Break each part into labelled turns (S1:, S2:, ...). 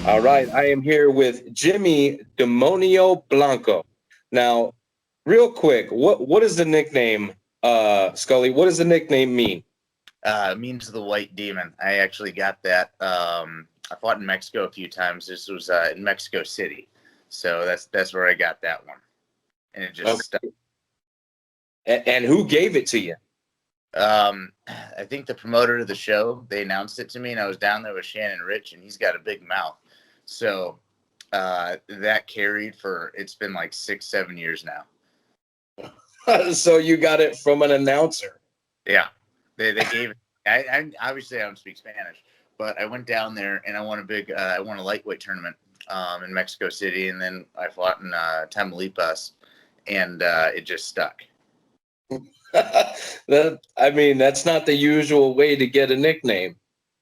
S1: All right, I am here with Jimmy Demonio Blanco. Now, real quick, what is the nickname, Scully? What does the nickname mean?
S2: Means the White Demon. I actually got that. I fought in Mexico a few times. This was in Mexico City, so that's where I got that one, and it just stuck.
S1: Okay. And who gave it to you?
S2: I think the promoter of the show, they announced it to me, and I was down there with Shannon Rich, and he's got a big mouth, so that carried for it's been like 6-7 years now.
S1: So you got it from an announcer.
S2: Yeah, they gave it. I obviously I don't speak Spanish, but I went down there and I won a lightweight tournament in Mexico City, and then I fought in Tamaulipas, and it just stuck.
S1: That's not the usual way to get a nickname.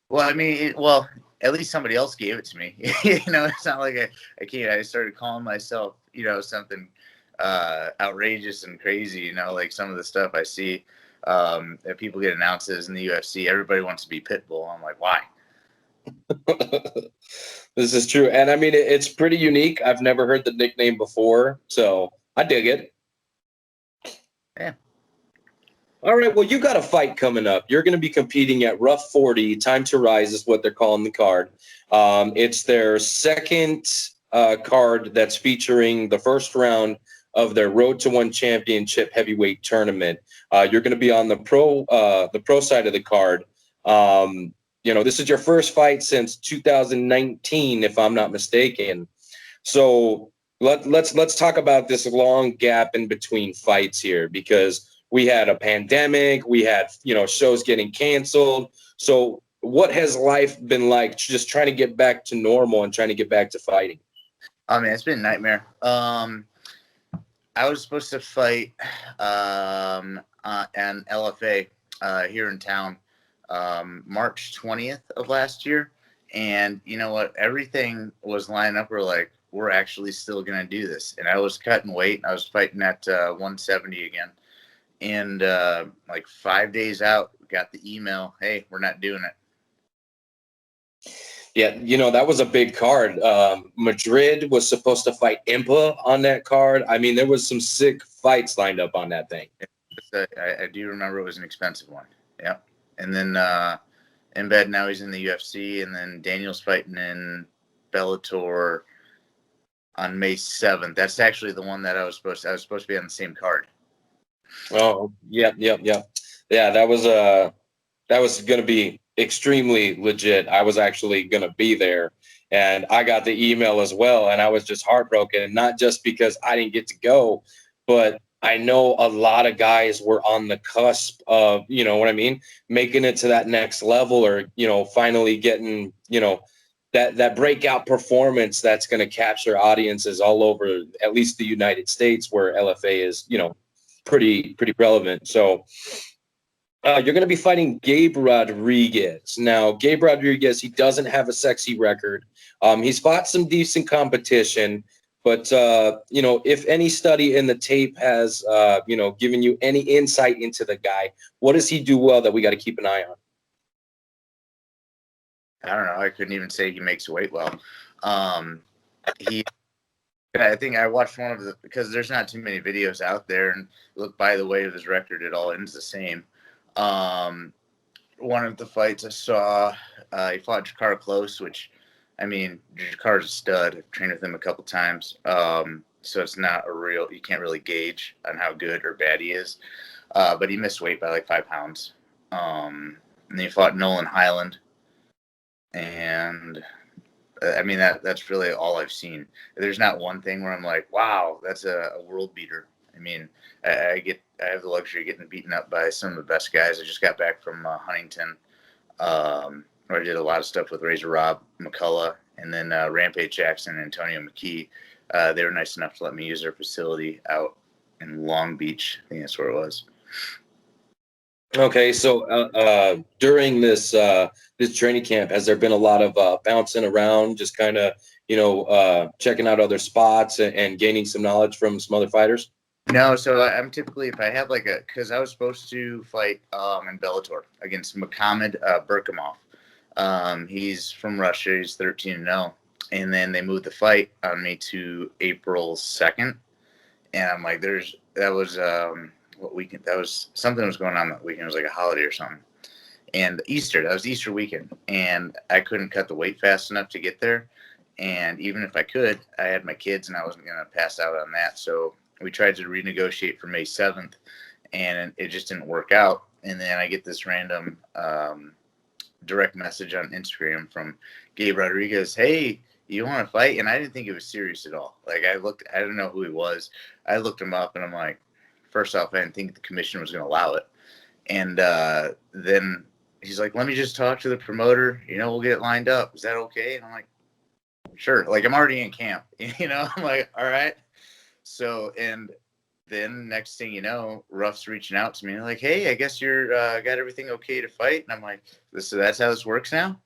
S2: Well, at least somebody else gave it to me. It's not like I can't. I started calling myself, something outrageous and crazy. Like some of the stuff I see that people get announces in the UFC. Everybody wants to be Pitbull. I'm like, why?
S1: This is true, and it's pretty unique. I've never heard the nickname before, so I dig it.
S2: Yeah.
S1: All right, well, you got a fight coming up. You're going to be competing at RUF 40. Time to Rise is what they're calling the card. It's their second card that's featuring the first round of their Road to One Championship heavyweight tournament. You're going to be on the pro side of the card. This is your first fight since 2019, if I'm not mistaken. So let's talk about this long gap in between fights here, because we had a pandemic, we had, shows getting canceled. So what has life been like just trying to get back to normal and trying to get back to fighting?
S2: Oh man, it's been a nightmare. I was supposed to fight an LFA here in town March 20th of last year. And you know what? Everything was lining up. We're actually still going to do this. And I was cutting weight. I was fighting at 170 again. And like 5 days out, got the email, hey, we're not doing it.
S1: Yeah, that was a big card. Madrid was supposed to fight Impa on that card. There was some sick fights lined up on that thing.
S2: I do remember it was an expensive one. Yeah. And then Embed, now he's in the UFC. And then Daniel's fighting in Bellator on May 7th. That's actually the one that I was supposed to be on the same card.
S1: Oh, yep. Yeah, that was going to be extremely legit. I was actually going to be there, and I got the email as well, and I was just heartbroken, not just because I didn't get to go, but I know a lot of guys were on the cusp of, making it to that next level, or, finally getting, that breakout performance that's going to capture audiences all over, at least the United States, where LFA is, pretty relevant. So you're going to be fighting Gabe Rodriguez. Now, Gabe Rodriguez, he doesn't have a sexy record. He's fought some decent competition, but if any study in the tape has given you any insight into the guy, what does he do well that we got to keep an eye on?
S2: I don't know. I couldn't even say he makes weight well. I think I watched one of because there's not too many videos out there, and look, by the way of his record, it all ends the same. One of the fights I saw, he fought Jakar Close, which, Jakar's a stud. I've trained with him a couple times. So it's not you can't really gauge on how good or bad he is. But he missed weight by like 5 pounds. And then he fought Nolan Highland. And that's really all I've seen. There's not one thing where I'm like, wow, that's a world beater. I have the luxury of getting beaten up by some of the best guys. I just got back from Huntington, where I did a lot of stuff with Razor Rob McCullough, and then Rampage Jackson and Antonio McKee. They were nice enough to let me use their facility out in Long Beach. I think that's where it was.
S1: Okay, so during this training camp, has there been a lot of bouncing around, just kind of checking out other spots and gaining some knowledge from some other fighters?
S2: No, so I'm typically, if I have because I was supposed to fight in Bellator against Muhammad Berkamov. He's from Russia. He's 13-0, And then they moved the fight on me to April 2nd. And I'm like, what weekend? That was something was going on that weekend. It was like a holiday or something. And that was Easter weekend. And I couldn't cut the weight fast enough to get there. And even if I could, I had my kids and I wasn't going to pass out on that. So we tried to renegotiate for May 7th and it just didn't work out. And then I get this random direct message on Instagram from Gabe Rodriguez. Hey, you want to fight? And I didn't think it was serious at all. Like I didn't know who he was. I looked him up and I'm like, first off, I didn't think the commission was going to allow it. And then he's like, let me just talk to the promoter. We'll get it lined up. Is that okay? And I'm like, sure. Like I'm already in camp, I'm like, all right. So, and then next thing you know, RUF's reaching out to me like, hey, I guess you're got everything okay to fight. And I'm like, so that's how this works now?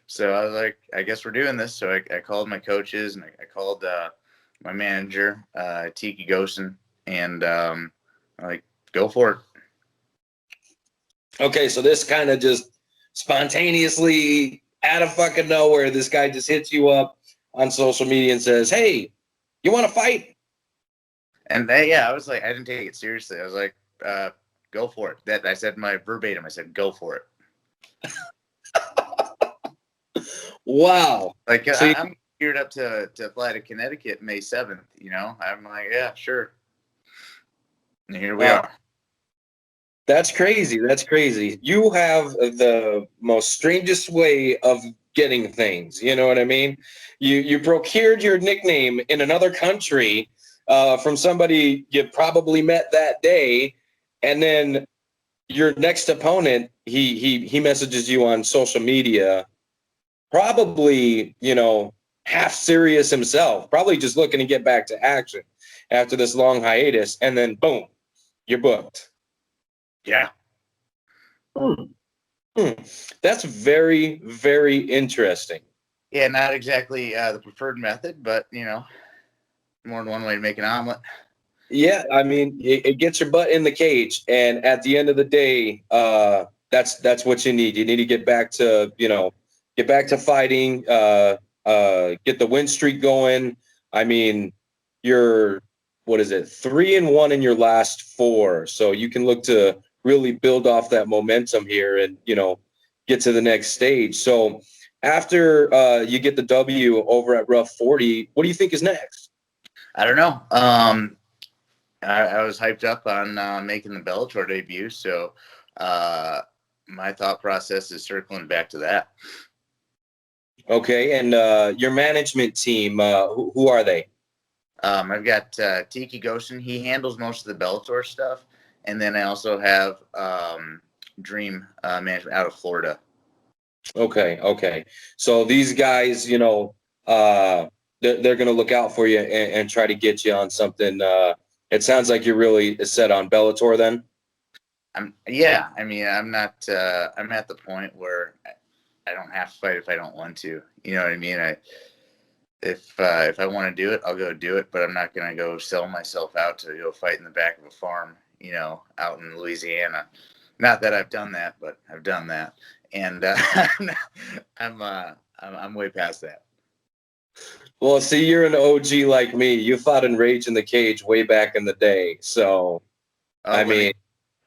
S2: So I was like, I guess we're doing this. So I called my coaches and I called my manager, Tiki Gosen, and I'm like, go for it.
S1: Okay, so this kind of just spontaneously out of fucking nowhere, this guy just hits you up on social media and says, hey, you want to fight?
S2: And I was like, I didn't take it seriously. I was like, go for it. That I said my verbatim. I said, go for it.
S1: Wow.
S2: Like I'm geared up to fly to Connecticut May 7th. I'm like, yeah, sure. And here we are.
S1: That's crazy. That's crazy. You have the most strangest way of getting things. You know what I mean? You procured your nickname in another country from somebody you probably met that day, and then your next opponent, he messages you on social media, probably, half serious himself, probably just looking to get back to action after this long hiatus, and then boom, you're booked.
S2: Yeah.
S1: That's very, very interesting.
S2: Yeah, not exactly the preferred method, but more than one way to make an omelet.
S1: Yeah, I mean, it gets your butt in the cage, and at the end of the day, that's what you need. You need to get back to fighting, get the win streak going. I mean, you're 3-1 in your last 4, so you can look to really build off that momentum here and get to the next stage. So after you get the W over at RUF 40, what do you think is next?
S2: I don't know. I was hyped up on making the Bellator debut, so my thought process is circling back to that.
S1: Okay, and your management team, who are they?
S2: I've got Tiki Gosen. He handles most of the Bellator stuff, and then I also have Dream Management out of Florida.
S1: Okay. So these guys, they're going to look out for you and try to get you on something. It sounds like you're really set on Bellator then.
S2: I'm not. I'm at the point where I don't have to fight if I don't want to. You know what I mean? If I want to do it, I'll go do it. But I'm not going to go sell myself out to go fight in the back of a farm, out in Louisiana. Not that I've done that, but I've done that, and I'm way past that.
S1: Well, see, you're an OG like me. You fought in Rage in the Cage way back in the day. So, I mean,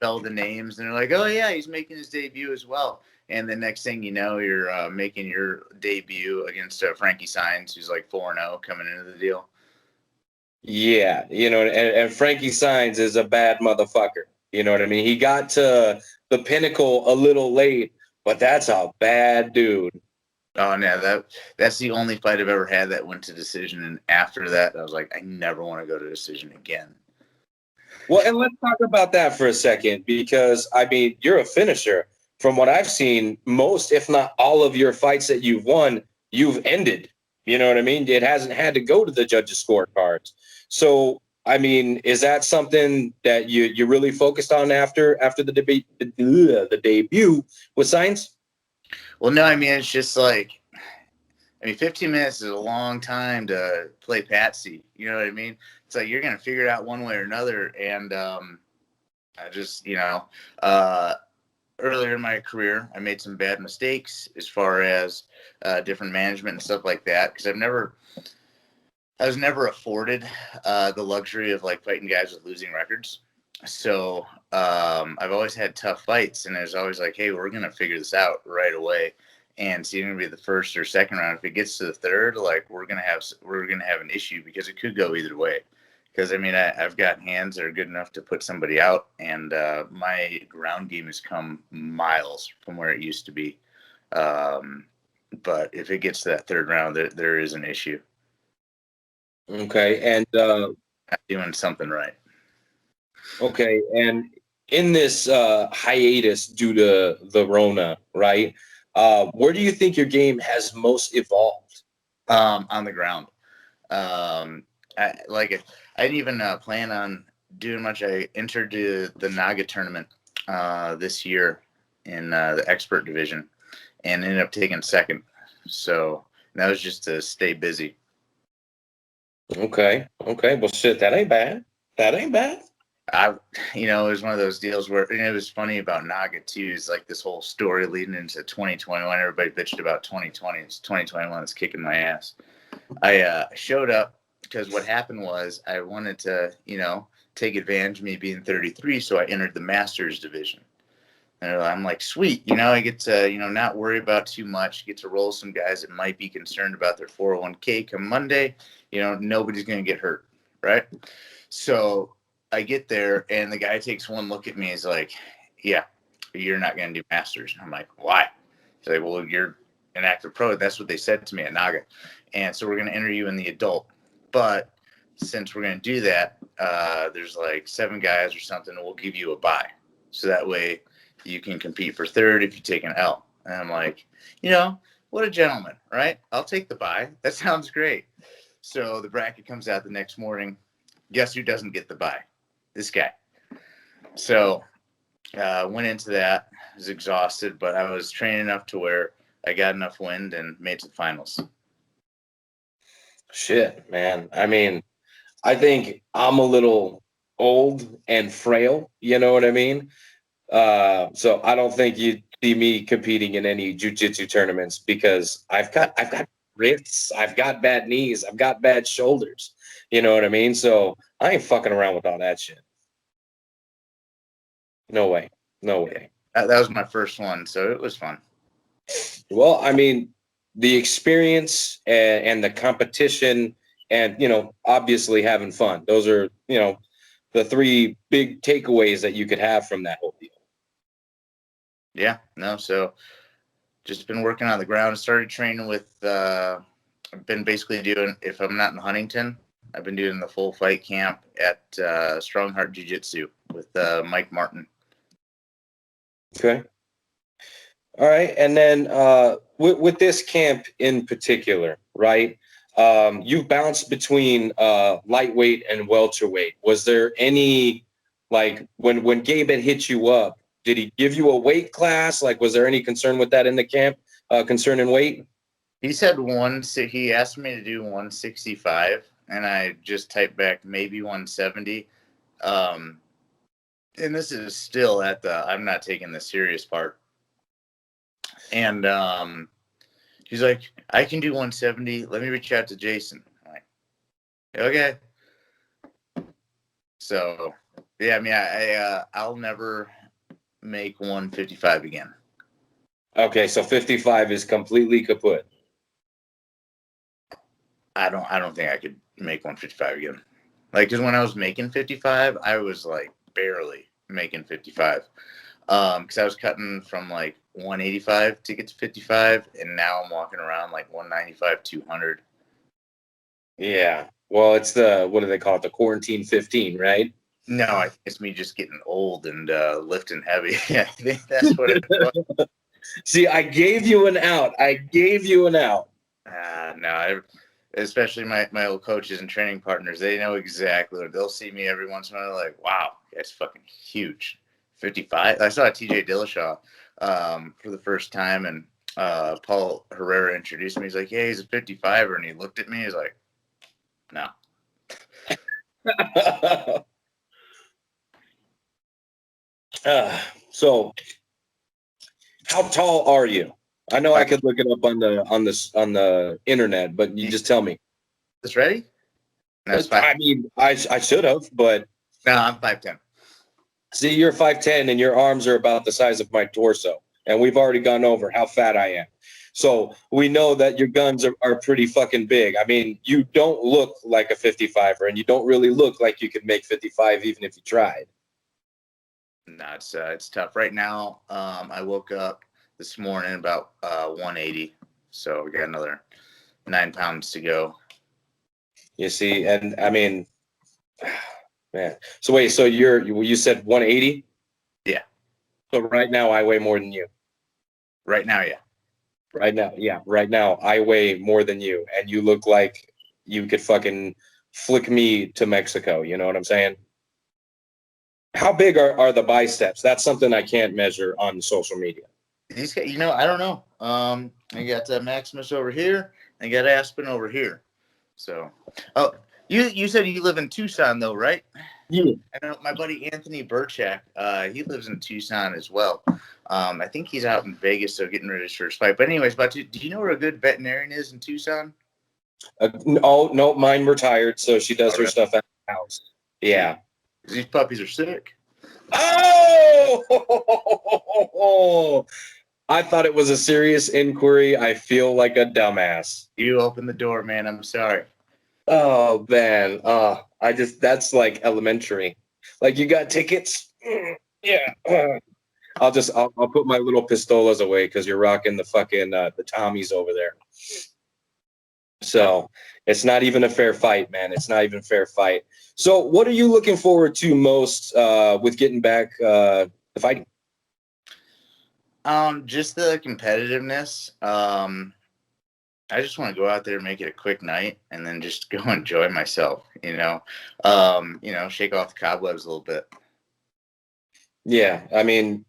S2: spell the names and they're like, oh yeah, he's making his debut as well. And the next thing you know, you're making your debut against Frankie Saenz, who's like 4-0 coming into the deal.
S1: Yeah, and Frankie Saenz is a bad motherfucker. You know what I mean? He got to the pinnacle a little late, but that's a bad dude.
S2: Oh no, that's the only fight I've ever had that went to decision, and after that, I was like, I never want to go to decision again.
S1: Well, and let's talk about that for a second, because I mean, you're a finisher. From what I've seen, most, if not all, of your fights that you've won, you've ended. You know what I mean? It hasn't had to go to the judges' scorecards. So, I mean, is that something that you really focused on after the debate, the debut with Saenz?
S2: Well, no, I mean, it's just like, 15 minutes is a long time to play patsy. You know what I mean? It's like you're going to figure it out one way or another. And I just, earlier in my career, I made some bad mistakes as far as different management and stuff like that. Because I was never afforded the luxury of like fighting guys with losing records. So I've always had tough fights, and it's always like, hey, we're gonna figure this out right away. And it's either gonna be the first or second round. If it gets to the third, like we're gonna have an issue because it could go either way. Because I mean, I've got hands that are good enough to put somebody out, and my ground game has come miles from where it used to be. But if it gets to that third round, there is an issue.
S1: Okay, and
S2: I'm doing something right.
S1: okay, and in this hiatus due to the Rona, right? Where do you think your game has most evolved?
S2: On the ground. I didn't even plan on doing much. I entered the Naga tournament this year in the expert division and ended up taking second. So that was just to stay busy.
S1: Okay, well, shit, that ain't bad. That ain't bad.
S2: It was one of those deals where, and it was funny about Naga too, is like this whole story leading into 2021. Everybody bitched about 2020. It's 2021 that's kicking my ass. I showed up because what happened was I wanted to, take advantage of me being 33. So I entered the Masters division. And I'm like, sweet, I get to, not worry about too much, get to roll some guys that might be concerned about their 401k come Monday. Nobody's going to get hurt. Right. So I get there and the guy takes one look at me. He's like, yeah, you're not going to do Masters. I'm like, why? He's like, well, you're an active pro. That's what they said to me at Naga. And so we're going to enter you in the adult. But since we're going to do that, there's like 7 guys or something, and we'll give you a bye. So that way you can compete for third if you take an L. And I'm like, what a gentleman, right? I'll take the bye. That sounds great. So the bracket comes out the next morning. Guess who doesn't get the bye? This guy. So went into that. I was exhausted, but I was training enough to where I got enough wind and made it to the finals.
S1: Shit, man. I mean, I think I'm a little old and frail. You know what I mean? So I don't think you'd see me competing in any jiu-jitsu tournaments because I've got wrists, I've got bad knees, I've got bad shoulders. You know what I mean? So I ain't fucking around with all that shit. No way. No way.
S2: That was my first one, so it was fun.
S1: Well, I mean, the experience and the competition and, obviously having fun. Those are, the 3 big takeaways that you could have from that whole deal.
S2: Yeah, no, so just been working on the ground. Started training with, I've been basically doing, if I'm not in Huntington, I've been doing the full fight camp at Strong Heart Jiu-Jitsu with Mike Martin.
S1: Okay. All right. And then with this camp in particular, right, you bounced between lightweight and welterweight. Was there any, like, when Gabe had hit you up, did he give you a weight class? Like, was there any concern with that in the camp, concerning weight?
S2: He said he asked me to do 165, and I just typed back maybe 170. And this is still at the I'm not taking the serious part. And he's like, I can do 170. Let me reach out to Jason. I'm like, okay. So yeah, I mean, I'll never make 155 again.
S1: Okay, so 55 is completely kaput.
S2: I don't think I could make 155 again. Like, because when I was making 55, I was like barely making 55. Because I was cutting from like 185 to get to 55, and now I'm walking around like 195, 200.
S1: Yeah. Well, it's what do they call it? The quarantine 15, right?
S2: No, I think it's me just getting old and lifting heavy. I think that's what it was.
S1: See, I gave you an out.
S2: No, especially my old coaches and training partners, they know exactly what they'll see me every once in a while. Like, wow, that's fucking huge. 55. I saw TJ Dillashaw for the first time, and Paul Herrera introduced me. He's like, yeah, he's a 55er, and he looked at me. He's like, no.
S1: So How tall are you? I know I could look it up on the internet, but you just tell me.
S2: This ready? No, it's
S1: I mean, I should have, but
S2: no, I'm 5'10".
S1: see, you're 5'10", and your arms are about the size of my torso, and we've already gone over how fat I am. So we know that your guns are pretty fucking big. I mean, you don't look like a 55er, and you don't really look like you could make 55 even if you tried.
S2: No, it's tough right now. I woke up this morning about 180, so we got another 9 pounds to go.
S1: You see, and I mean, man. So wait, so you said 180?
S2: Yeah.
S1: So right now I weigh more than you.
S2: Right now, yeah.
S1: Right now, yeah. Right now I weigh more than you, and you look like you could fucking flick me to Mexico. You know what I'm saying? How big are the biceps? That's something I can't measure on social media.
S2: These guys, I don't know. I got Maximus over here. I got Aspen over here. So, oh, you said you live in Tucson though, right?
S1: Yeah.
S2: I know my buddy Anthony Burchak. He lives in Tucson as well. I think he's out in Vegas, so getting ready for his fight. But anyways, do you know where a good veterinarian is in Tucson?
S1: No, mine retired, so she does her stuff at the house. Yeah.
S2: These puppies are sick.
S1: Oh! I thought it was a serious inquiry. I feel like a dumbass.
S2: You opened the door, man. I'm sorry.
S1: Oh man. That's like elementary. Like, you got tickets? Yeah. I'll put my little pistolas away because you're rocking the fucking the Tommies over there. So it's not even a fair fight, man. It's not even a fair fight. So what are you looking forward to most with getting back the fighting?
S2: Just the competitiveness. I just want to go out there and make it a quick night and then just go enjoy myself, shake off the cobwebs a little bit.
S1: Yeah, I mean,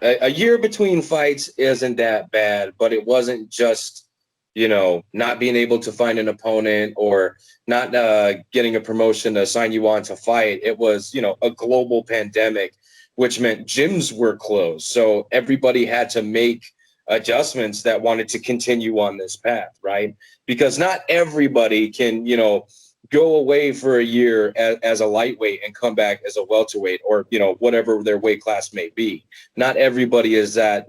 S1: a year between fights isn't that bad, but it wasn't just, not being able to find an opponent or not getting a promotion to sign you on to fight. It was, a global pandemic, which meant gyms were closed. So everybody had to make adjustments that wanted to continue on this path, right? Because not everybody can, go away for a year as a lightweight and come back as a welterweight or, whatever their weight class may be. Not everybody is that,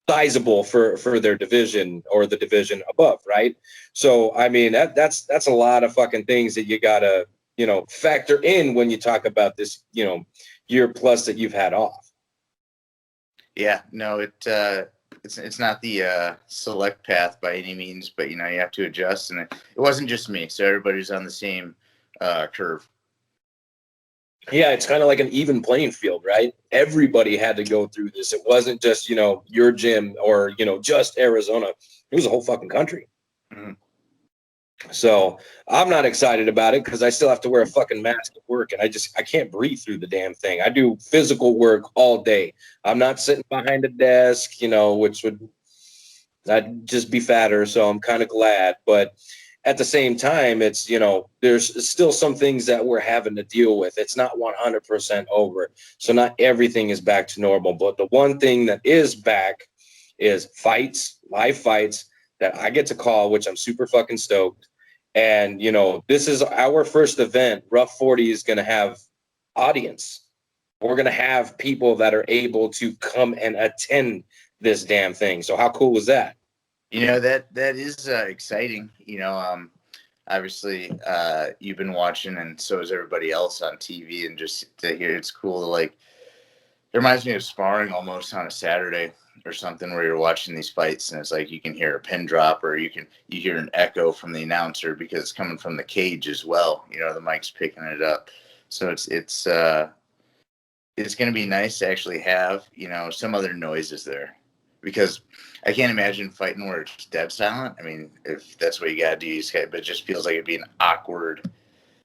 S1: sizable for their division or the division above, right? So, I mean, that's a lot of fucking things that you gotta, factor in when you talk about this, year plus that you've had off.
S2: Yeah, no, it's not the select path by any means, but you have to adjust, and it wasn't just me, so everybody's on the same curve.
S1: Yeah, it's kind of like an even playing field, right? Everybody had to go through this. It wasn't just, your gym or, just Arizona. It was a whole fucking country.
S2: Mm-hmm.
S1: So I'm not excited about it because I still have to wear a fucking mask at work, and I can't breathe through the damn thing. I do physical work all day. I'm not sitting behind a desk, which I'd just be fatter. So I'm kind of glad, but at the same time, it's, there's still some things that we're having to deal with. It's not 100% over. So not everything is back to normal. But the one thing that is back is fights, live fights that I get to call, which I'm super fucking stoked. And, this is our first event. RUF 40 is going to have audience. We're going to have people that are able to come and attend this damn thing. So how cool is that?
S2: That is exciting. Obviously, you've been watching, and so is everybody else on TV, and just to hear it's cool. It reminds me of sparring almost on a Saturday or something, where you're watching these fights, and it's like you can hear a pin drop, or you hear an echo from the announcer because it's coming from the cage as well. The mic's picking it up, so it's going to be nice to actually have some other noises there. Because I can't imagine fighting where it's dead silent. I mean, if that's what you got to do, but it just feels like it'd be an awkward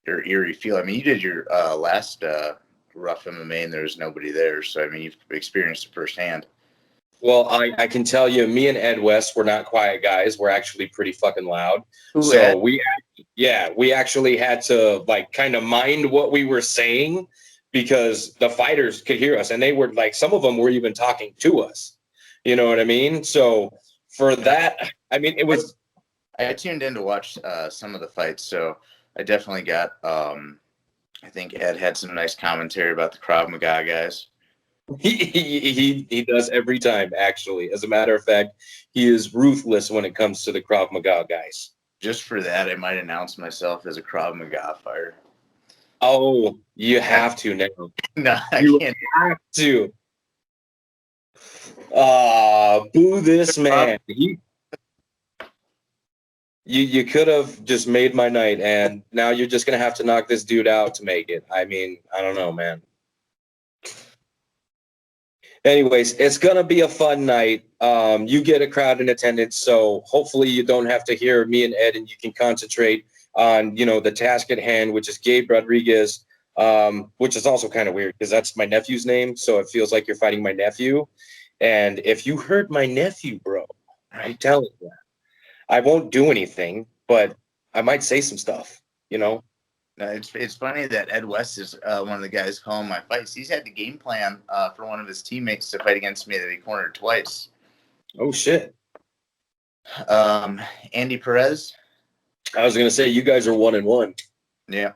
S2: or eerie feel. I mean, you did your last RUF MMA and there was nobody there. So, I mean, you've experienced it firsthand.
S1: Well, I can tell you, me and Ed West, we're not quiet guys. We're actually pretty fucking loud.
S2: Ed?
S1: we actually had to kind of mind what we were saying because the fighters could hear us, and they were some of them were even talking to us. You know what I mean? So for that, I mean, it was.
S2: I tuned in to watch some of the fights, so I definitely got. I think Ed had some nice commentary about the Krav Maga guys.
S1: He does every time, actually. As a matter of fact, he is ruthless when it comes to the Krav Maga guys.
S2: Just for that, I might announce myself as a Krav Maga fighter.
S1: Oh, you have to now.
S2: No, I
S1: You
S2: can't.
S1: have to. Boo this man. You could have just made my night, and now you're just gonna have to knock this dude out to make it. I mean, I don't know, man. Anyways, it's gonna be a fun night. You get a crowd in attendance, so hopefully you don't have to hear me and Ed, and you can concentrate on the task at hand, which is Gabe Rodriguez, which is also kind of weird because that's my nephew's name, so it feels like you're fighting my nephew. And if you hurt my nephew, bro, I'm telling you, I won't do anything, but I might say some stuff.
S2: It's funny that Ed West is one of the guys calling my fights. He's had the game plan for one of his teammates to fight against me that he cornered twice.
S1: Oh shit.
S2: Andy Perez.
S1: I was gonna say you guys are 1-1.
S2: Yeah.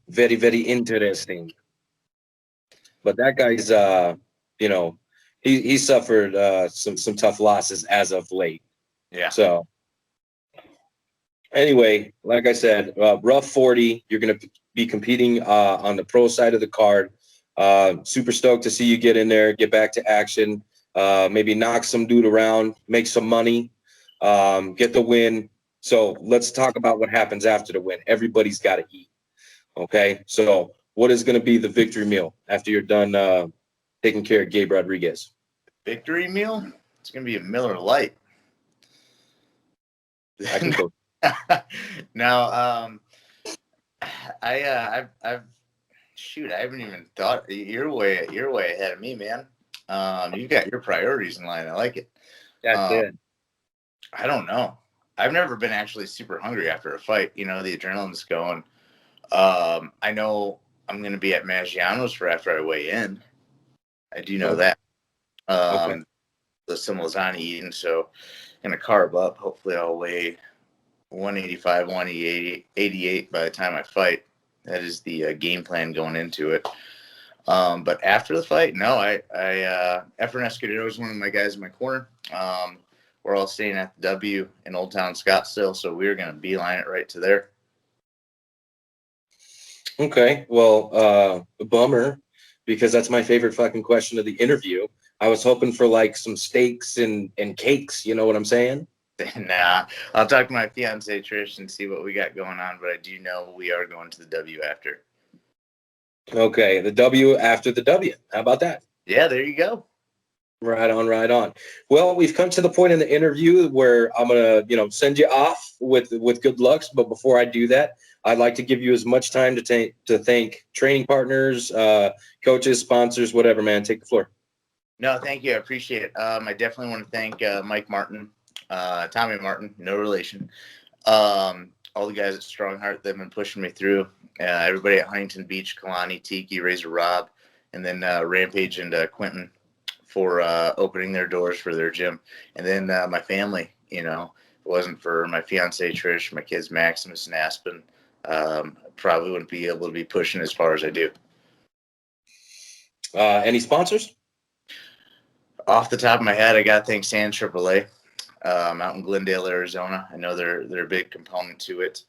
S1: Very, very interesting. But that guy's he suffered some tough losses as of late.
S2: Yeah.
S1: So anyway, like I said, RUF 40, you're going to be competing on the pro side of the card. Super stoked to see you get in there, get back to action, maybe knock some dude around, make some money, get the win. So let's talk about what happens after the win. Everybody's got to eat. Okay, so what is going to be the victory meal after you're done taking care of Gabe Rodriguez?
S2: Victory meal? It's going to be a Miller Lite.
S1: I can cook.
S2: No, I've shoot, I haven't even thought. You're way ahead of me, man. You've got your priorities in line. I like it.
S1: That's it.
S2: I don't know. I've never been actually super hungry after a fight. The adrenaline's going. I know I'm going to be at Maggiano's for after I weigh in. I do know that.
S1: Okay.
S2: There's some lasagna eating, so I'm going to carb up. Hopefully I'll weigh 185, 188 by the time I fight. That is the game plan going into it. But after the fight, no, I Efren Escudero is one of my guys in my corner. We're all staying at the W in Old Town Scottsdale, so we're going to beeline it right to there.
S1: Okay, well, bummer, because that's my favorite fucking question of the interview. I was hoping for like some steaks and cakes. You know what I'm saying?
S2: Nah, I'll talk to my fiance Trish and see what we got going on. But I do know we are going to the W after.
S1: Okay, the W after the W. How about that?
S2: Yeah, there you go.
S1: Right on, right on. Well, we've come to the point in the interview where I'm gonna, send you off with good lucks. But before I do that, I'd like to give you as much time to thank training partners, coaches, sponsors, whatever. Man, take the floor.
S2: No, thank you. I appreciate it. I definitely want to thank Mike Martin, Tommy Martin, no relation. All the guys at Strong Heart that have been pushing me through. Everybody at Huntington Beach, Kalani, Tiki, Razor Rob, and then Rampage and Quentin for opening their doors for their gym. And then my family, if it wasn't for my fiance Trish, my kids Maximus and Aspen, probably wouldn't be able to be pushing as far as I do.
S1: Any sponsors?
S2: Off the top of my head, I got to thank Sand AAA out in Glendale, Arizona. I know they're a big component to it.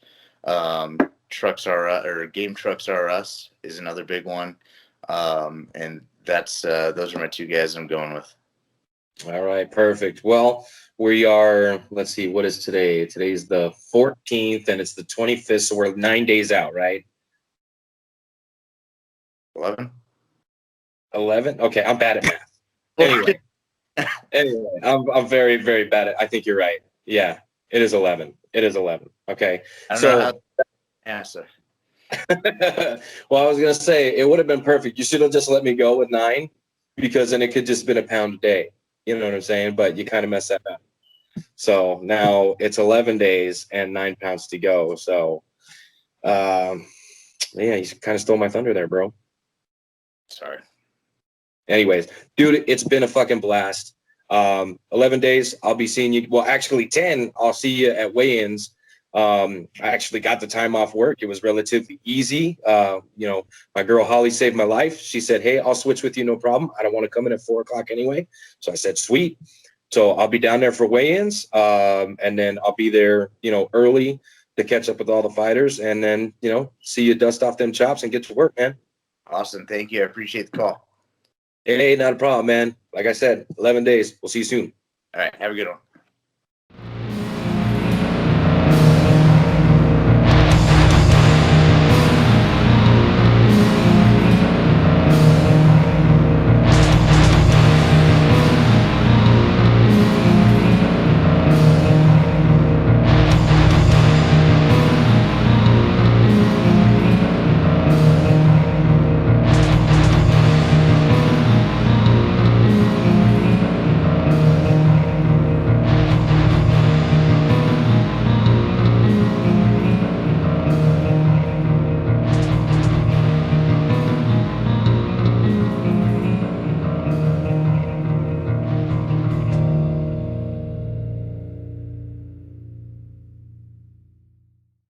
S2: Trucks or Game Trucks R Us is another big one. And that's those are my two guys I'm going with.
S1: All right, perfect. Well, we are, let's see, what is today? Today's the 14th and it's the 25th, so we're 9 days out, right?
S2: 11?
S1: 11? Okay, I'm bad at math. Anyway, I'm very, very bad at, I think you're right. Yeah, it is 11. It is 11. Okay.
S2: I don't know how answer.
S1: Well, I was going to say, it would have been perfect. You should have just let me go with 9 because then it could just been a pound a day. You know what I'm saying? But you kind of messed that up. So now it's 11 days and 9 pounds to go. So, yeah, you kind of stole my thunder there, bro.
S2: Sorry.
S1: anyways, dude, it's been a fucking blast. 11 days, I'll be seeing you. Well, actually 10, I'll see you at weigh-ins. I actually got the time off work. It was relatively easy. My girl Holly saved my life. She said, hey, I'll switch with you, no problem. I don't want to come in at 4:00 anyway. So I said, sweet. So I'll be down there for weigh-ins, and then I'll be there, early to catch up with all the fighters, and then, see you dust off them chops and get to work, man.
S2: Awesome. Thank you. I appreciate the call.
S1: Hey, not a problem, man. Like I said, 11 days. We'll see you soon.
S2: All right. Have a good one.